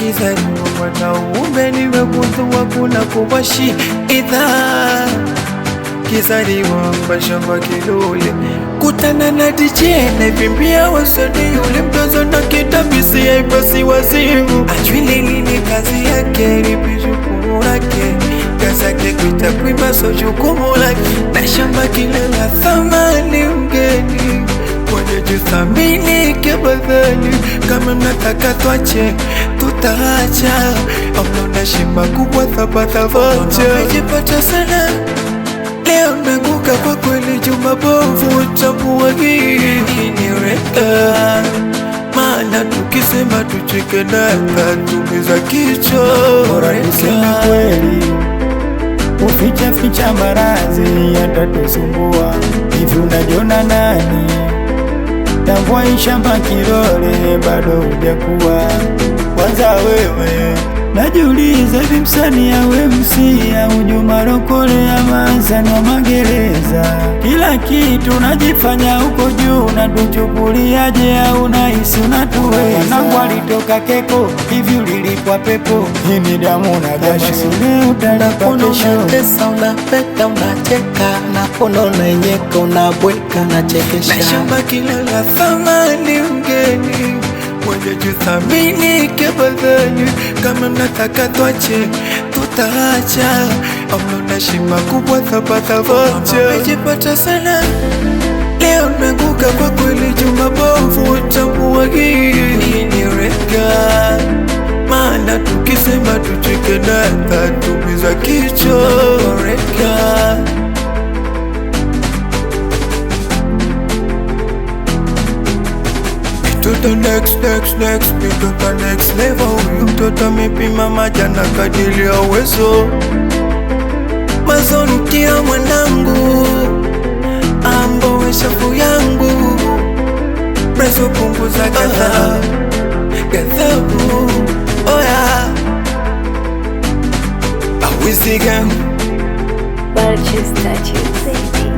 nikizaliwa mwanaume nimegundua kuna kuwashi idhaa, kizaliwa mashamba kidole kutana na DJ na vimbia wasanii yule mtozo na kitabisi ya ipasi wazimu ajui lini kazi yake lipi jukumu lake kazi yake kuita kuimba so jukumu lake na shamba kile la thamani mgeni mwenye jithamini kebadhani kama mnataka tuache tutaacha amna shamba kubwa thabata vocha umejipata sana leo nanguka kwa kweli jumabovu chambua hii ni reka maana tukisema tucheke na tumiza kichwa kusema kweli uficha ficha marazi yatatusumbua hivi unajiona nani tambua ishamba kilole bado hujakuwa kwanza wewe najiuliza hivi msanii awe msia Juma Lokole ama msanii wa magereza kila kitu najifanya uko juu na tuchukuliaje au nahisi unatuweza wanangu alitoka keko hivi ulilipwa pepo hii ni damu na jasho leo utalipa kesho unatesa unapeta unacheka napono unanyeka unabweka unachekesha na shamba kila la thamani mgeni mwenye juthamini kebadhani kama mnataka tuache tutaacha amna shima kubwa thabata vocha umejipata sana leo nanguka kwa kweli jumabovu chambua hii ni reka maana tukisema tucheke na tatumiza kichwa reka to the next, me to the next level. Mtoto amepima majana kadiri ya uwezo. Mazonikia mwanangu, ambowe shafu yangu. Preso punguza gathabu, oh yeah. I wish again. But just touch it, baby.